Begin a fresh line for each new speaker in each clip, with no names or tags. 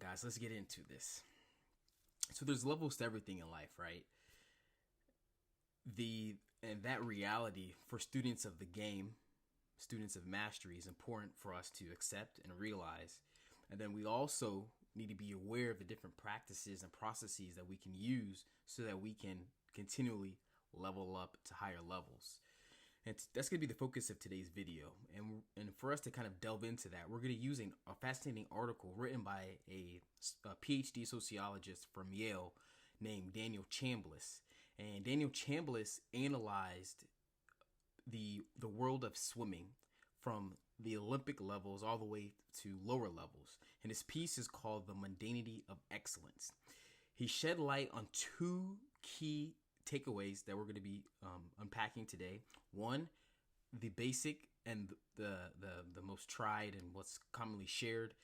guys, let's get into this. So there's levels to everything in life, right? And that reality for students of the game, students of mastery, is important for us to accept and realize. And then we also need to be aware of the different practices and processes that we can use so that we can continually level up to higher levels. And that's going to be the focus of today's video. And for us to kind of delve into that, we're going to use a fascinating article written by a PhD sociologist from Yale named Daniel Chambliss. And Daniel Chambliss analyzed the world of swimming from the Olympic levels all the way to lower levels. And his piece is called The Mundanity of Excellence. He shed light on two key takeaways that we're going to be unpacking today. One, the basic and the most tried and what's commonly shared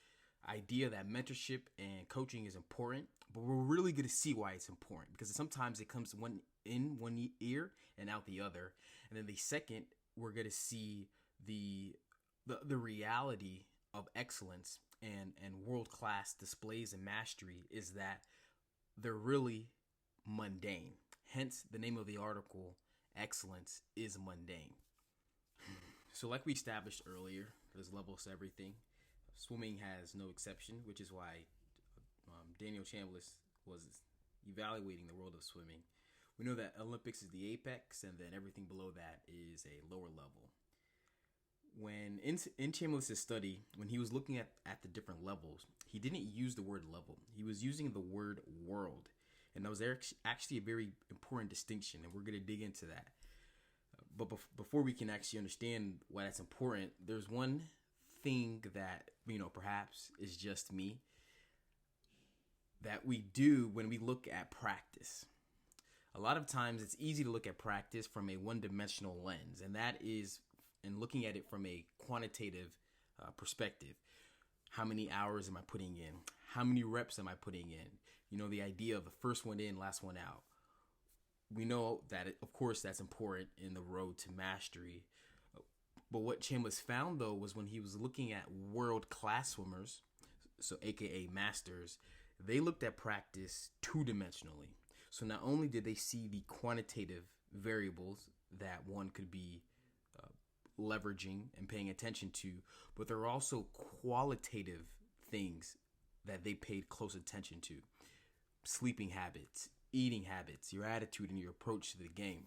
idea that mentorship and coaching is important, but we're really going to see why it's important, because sometimes it comes one ear and out the other. And then the second, we're going to see the reality of excellence and world-class displays and mastery is that they're really mundane. Hence, the name of the article, Excellence is Mundane. So like we established earlier, there's levels to everything. Swimming has no exception, which is why Daniel Chambliss was evaluating the world of swimming. We know that Olympics is the apex, and then everything below that is a lower level. When in Chambliss's study, when he was looking at the different levels, he didn't use the word level. He was using the word world. And that was actually a very important distinction, and we're going to dig into that. But before we can actually understand why that's important, there's one thing that, perhaps is just me, that we do when we look at practice. A lot of times it's easy to look at practice from a one-dimensional lens, and that is in looking at it from a quantitative perspective. How many hours am I putting in? How many reps am I putting in? The idea of the first one in, last one out. We know that, of course, that's important in the road to mastery. But what Chambliss found, though, was when he was looking at world-class swimmers, so AKA masters, they looked at practice two-dimensionally. So not only did they see the quantitative variables that one could be leveraging and paying attention to, but there are also qualitative things that they paid close attention to. Sleeping habits, eating habits, your attitude and your approach to the game.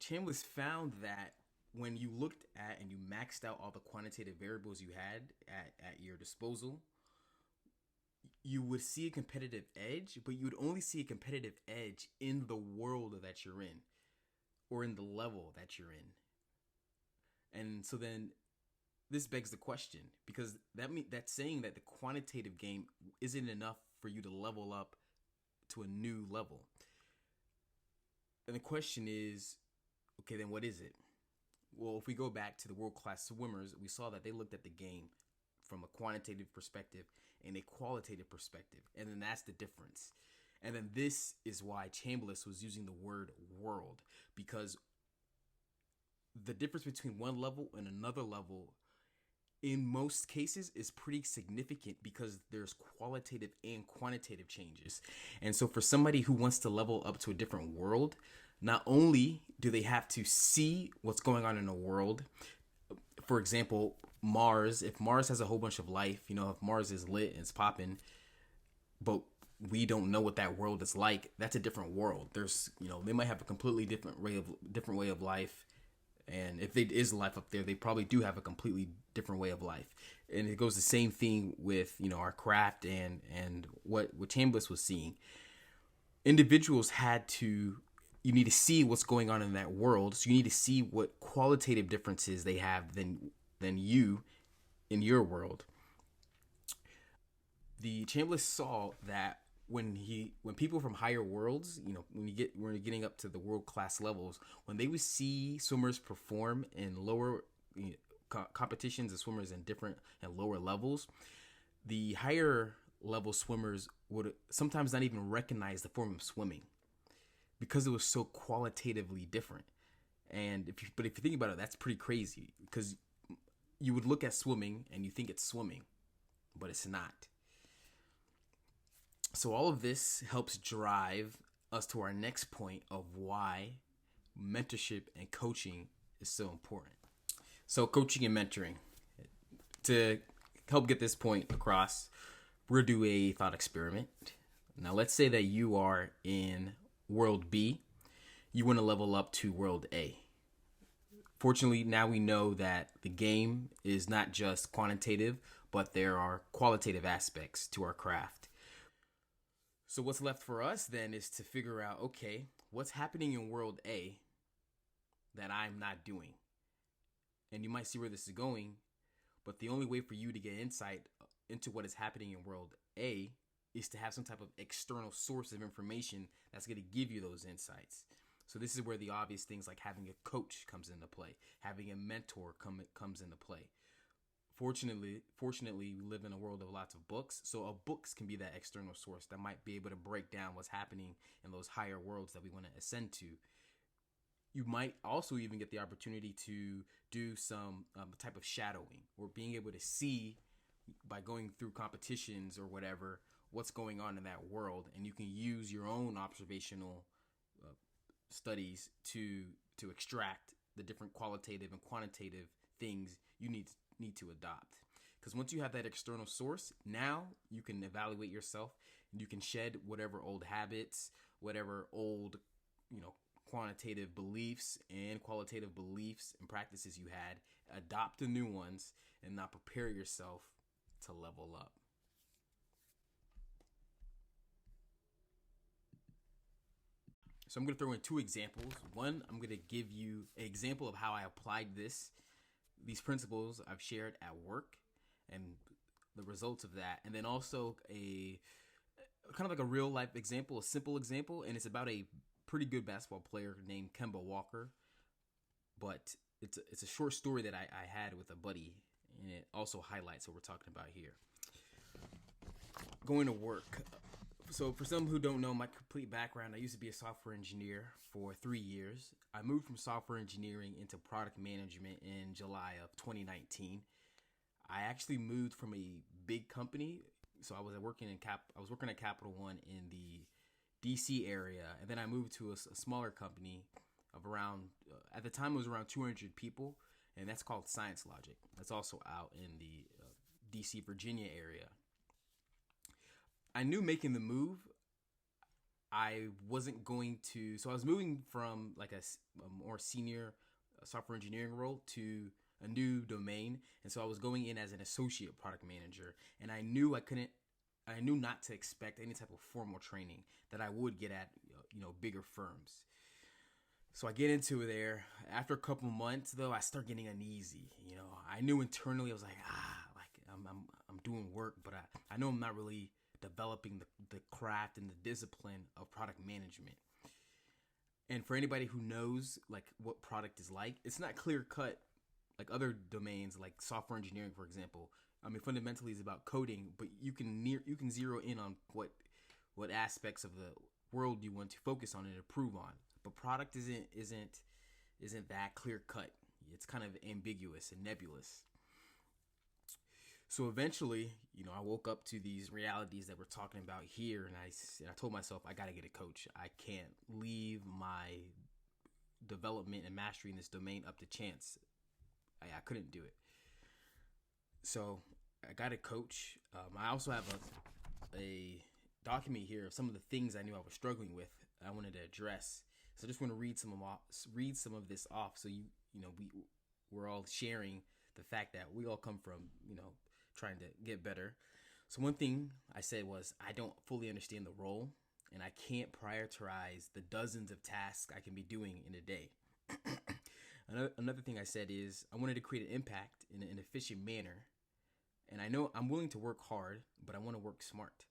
Chambliss found that when you looked at and you maxed out all the quantitative variables you had at your disposal, you would see a competitive edge, but you would only see a competitive edge in the world that you're in, or in the level that you're in. And so then this begs the question, because that's saying that the quantitative game isn't enough for you to level up to a new level. And the question is, okay, then what is it? Well, if we go back to the world-class swimmers, we saw that they looked at the game from a quantitative perspective and a qualitative perspective. And then that's the difference. And then this is why Chambliss was using the word world, because the difference between one level and another level in most cases is pretty significant, because there's qualitative and quantitative changes. And so for somebody who wants to level up to a different world, not only do they have to see what's going on in a world, for example, Mars, if Mars has a whole bunch of life, if Mars is lit and it's popping, but we don't know what that world is like, that's a different world. There's, they might have a completely different way of life. And if there is life up there, they probably do have a completely different way of life. And it goes the same thing with, our craft and what Chambliss was seeing. Individuals you need to see what's going on in that world. So you need to see what qualitative differences they have than you in your world. The Chambliss saw that when people from higher worlds, when you're getting up to the world-class levels, when they would see swimmers perform in lower competitions and swimmers in different and lower levels, the higher level swimmers would sometimes not even recognize the form of swimming, because it was so qualitatively different. And if you think about it, that's pretty crazy, because you would look at swimming and you think it's swimming, but it's not. So all of this helps drive us to our next point of why mentorship and coaching is so important. So coaching and mentoring. To help get this point across, we're going to do a thought experiment. Now let's say that you are in world B. You want to level up to world A. Fortunately, now we know that the game is not just quantitative, but there are qualitative aspects to our craft. So what's left for us then is to figure out, okay, what's happening in world A that I'm not doing? And you might see where this is going, but the only way for you to get insight into what is happening in world A is to have some type of external source of information that's going to give you those insights. So this is where the obvious things like having a coach comes into play, having a mentor comes into play. Fortunately, we live in a world of lots of books, so books can be that external source that might be able to break down what's happening in those higher worlds that we want to ascend to. You might also even get the opportunity to do some type of shadowing or being able to see by going through competitions or whatever what's going on in that world, and you can use your own observational studies to extract the different qualitative and quantitative things you need to adopt. Because once you have that external source, now you can evaluate yourself and you can shed whatever old habits, whatever old, quantitative beliefs and qualitative beliefs and practices you had, adopt the new ones, and now prepare yourself to level up. So I'm going to throw in two examples. One, I'm going to give you an example of how I applied these principles I've shared at work and the results of that. And then also a kind of like a real life example, a simple example. And it's about a pretty good basketball player named Kemba Walker. But it's a short story that I had with a buddy. And it also highlights what we're talking about here. Going to work. So for some who don't know my complete background, I used to be a software engineer for 3 years. I moved from software engineering into product management in July of 2019. I actually moved from a big company. So I was working at Capital One in the DC area, and then I moved to a smaller company of around at the time it was around 200 people, and that's called Science Logic. That's also out in the DC, Virginia area. I knew making the move, I wasn't going to. So I was moving from like a more senior software engineering role to a new domain, and so I was going in as an associate product manager, and I knew not to expect any type of formal training that I would get at bigger firms. So I get into there. After a couple months, though, I start getting uneasy. I knew internally I was like, I'm doing work, but I know I'm not really developing the craft and the discipline of product management. And for anybody who knows like what product is like, it's not clear cut like other domains like software engineering, for example. I mean, fundamentally it's about coding, but you can zero in on what aspects of the world you want to focus on and improve on. But product isn't that clear cut. It's kind of ambiguous and nebulous. So eventually, I woke up to these realities that we're talking about here, and I told myself I got to get a coach. I can't leave my development and mastery in this domain up to chance. I couldn't do it. So I got a coach. I also have a document here of some of the things I knew I was struggling with. I wanted to address. So I just want to read some of this off. So we're all sharing the fact that we all come from trying to get better. So one thing I said was I don't fully understand the role, and I can't prioritize the dozens of tasks I can be doing in a day. Another thing I said is I wanted to create an impact in an efficient manner, and I know I'm willing to work hard, but I want to work smart.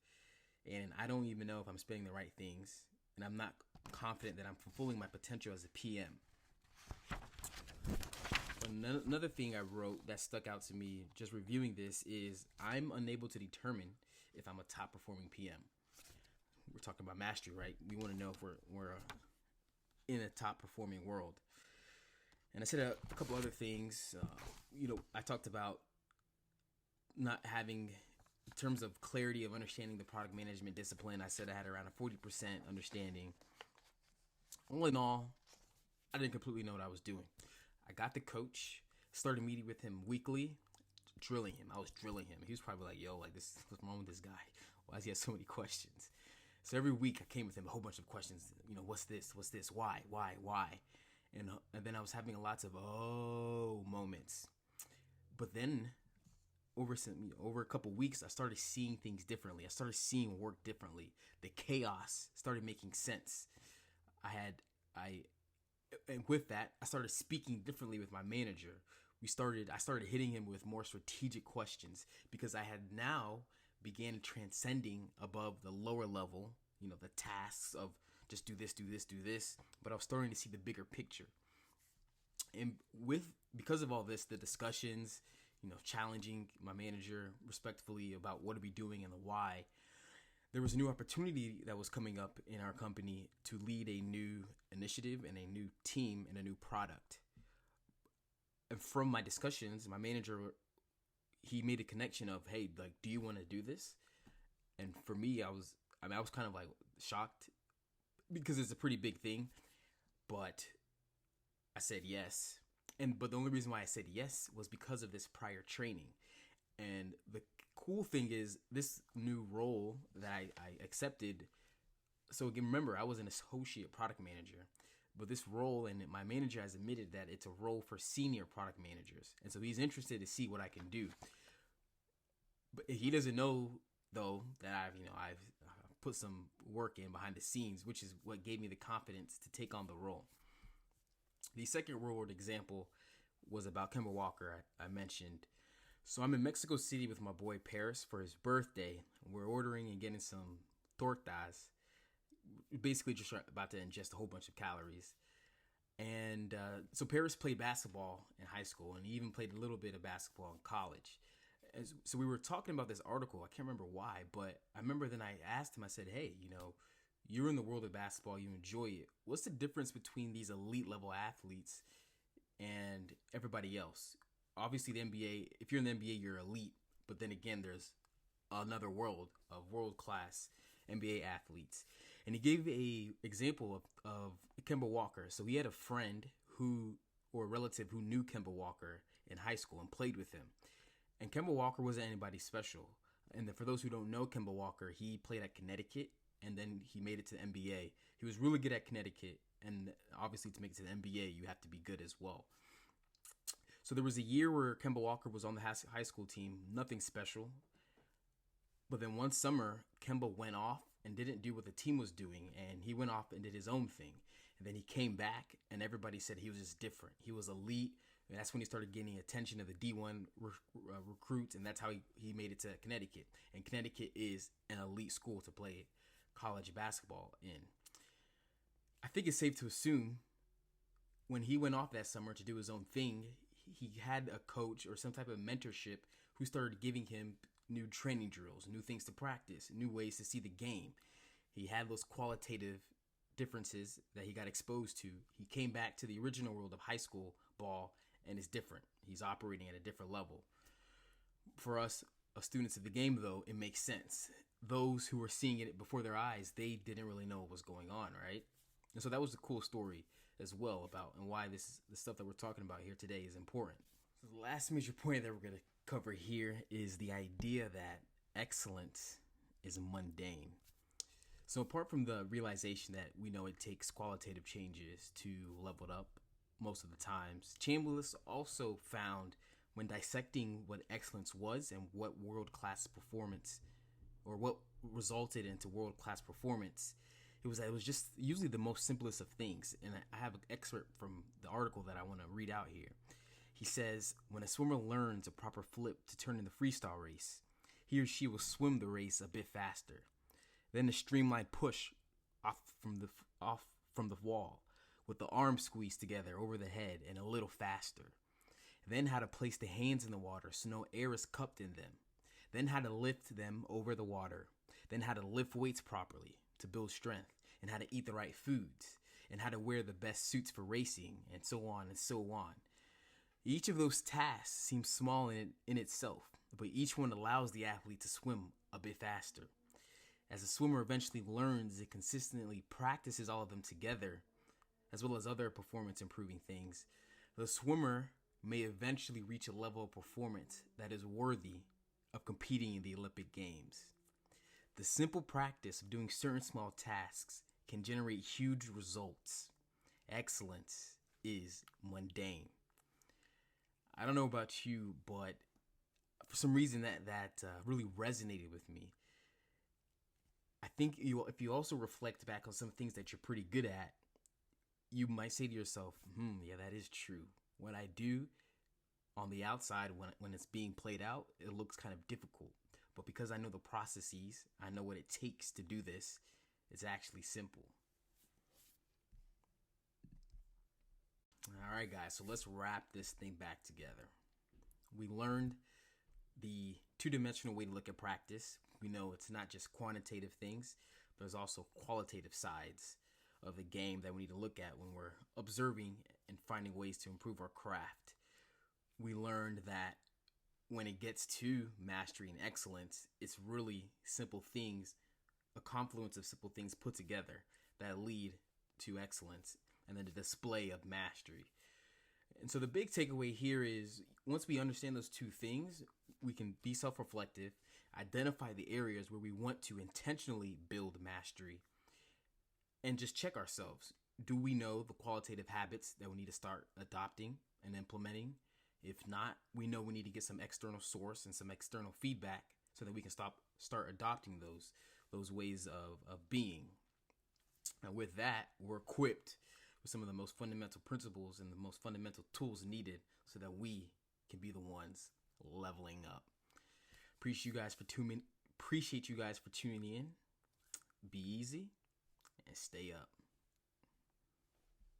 And I don't even know if I'm spending the right things, and I'm not confident that I'm fulfilling my potential as a PM. Another thing I wrote that stuck out to me just reviewing this is I'm unable to determine if I'm a top performing PM. We're talking about mastery, right? We want to know if we're in a top performing world. And I said a couple other things. I talked about not having in terms of clarity of understanding the product management discipline, I said I had around a 40% understanding. All in all, I didn't completely know what I was doing. I got the coach, started meeting with him weekly, drilling him. I was drilling him. He was probably like, yo, like, this, what's wrong with this guy? Why does he have so many questions? So every week I came with him a whole bunch of questions. You know, what's this? What's this? Why? And then I was having lots of moments. But then over a couple weeks, I started seeing things differently. I started seeing work differently. The chaos started making sense. And with that, I started speaking differently with my manager. I started hitting him with more strategic questions because I had now began transcending above the lower level, the tasks of just do this, but I was starting to see the bigger picture. And because of all this, the discussions, challenging my manager respectfully about what are we doing and the why, there was a new opportunity that was coming up in our company to lead a new initiative and a new team and a new product. And from my discussions, my manager, he made a connection of, hey, like, do you want to do this? And for me, I was kind of like shocked because it's a pretty big thing, but I said yes. But the only reason why I said yes was because of this prior training. And the cool thing is this new role that I accepted. So again, remember, I was an associate product manager, but this role, and my manager has admitted that it's a role for senior product managers. And so he's interested to see what I can do. But he doesn't know, though, that I've put some work in behind the scenes, which is what gave me the confidence to take on the role. The second real world example was about Kemba Walker, I mentioned. So I'm in Mexico City with my boy Paris for his birthday. We're ordering and getting some tortas. Basically just about to ingest a whole bunch of calories. And so Paris played basketball in high school, and he even played a little bit of basketball in college. So we were talking about this article. I can't remember why, but I remember then I asked him, I said, hey, you're in the world of basketball, you enjoy it. What's the difference between these elite level athletes and everybody else? Obviously, the NBA, if you're in the NBA, you're elite. But then again, there's another world of world-class NBA athletes. And he gave a example of Kemba Walker. So he had a friend or a relative who knew Kemba Walker in high school and played with him. And Kemba Walker wasn't anybody special. And then for those who don't know Kemba Walker, he played at Connecticut, and then he made it to the NBA. He was really good at Connecticut, and obviously to make it to the NBA, you have to be good as well. So there was a year where Kemba Walker was on the high school team, nothing special. But then one summer, Kemba went off and didn't do what the team was doing, and he went off and did his own thing. And then he came back, and everybody said he was just different. He was elite, and that's when he started getting attention of the D1 recruits, and that's how he made it to Connecticut. And Connecticut is an elite school to play college basketball in. I think it's safe to assume when he went off that summer to do his own thing, he had a coach or some type of mentorship who started giving him new training drills, new things to practice, new ways to see the game. He had those qualitative differences that he got exposed to. He came back to the original world of high school ball and is different. He's operating at a different level. For us, students of the game, though, it makes sense. Those who were seeing it before their eyes, they didn't really know what was going on, right? And so that was a cool story as well about and why the stuff that we're talking about here today is important. So the last major point that we're going to cover here is the idea that excellence is mundane. So apart from the realization that we know it takes qualitative changes to level it up most of the times, Chambliss also found when dissecting what excellence was and what world-class performance or what resulted into world-class performance, it was just usually the most simplest of things. And I have an excerpt from the article that I want to read out here. He says, when a swimmer learns a proper flip to turn in the freestyle race, he or she will swim the race a bit faster. Then a streamlined push off from the wall with the arms squeezed together over the head and a little faster. Then how to place the hands in the water so no air is cupped in them. Then how to lift them over the water. Then how to lift weights properly to build strength, and how to eat the right foods, and how to wear the best suits for racing, and so on and so on. Each of those tasks seems small in itself, but each one allows the athlete to swim a bit faster. As a swimmer eventually learns and consistently practices all of them together, as well as other performance improving things, the swimmer may eventually reach a level of performance that is worthy of competing in the Olympic Games. The simple practice of doing certain small tasks can generate huge results. Excellence is mundane. I don't know about you, but for some reason that really resonated with me. I think if you also reflect back on some things that you're pretty good at, you might say to yourself, yeah, that is true. What I do on the outside when it's being played out, it looks kind of difficult. But because I know the processes, I know what it takes to do this, it's actually simple. All right, guys, so let's wrap this thing back together. We learned the two-dimensional way to look at practice. We know it's not just quantitative things, but there's also qualitative sides of the game that we need to look at when we're observing and finding ways to improve our craft. We learned that when it gets to mastery and excellence, it's really simple things, a confluence of simple things put together that lead to excellence and then the display of mastery. And so the big takeaway here is once we understand those two things, we can be self-reflective, identify the areas where we want to intentionally build mastery, and just check ourselves. Do we know the qualitative habits that we need to start adopting and implementing? If not, we know we need to get some external source and some external feedback so that we can start adopting those ways of being. Now with that, we're equipped with some of the most fundamental principles and the most fundamental tools needed so that we can be the ones leveling up. Appreciate you guys for tuning in. Be easy and stay up.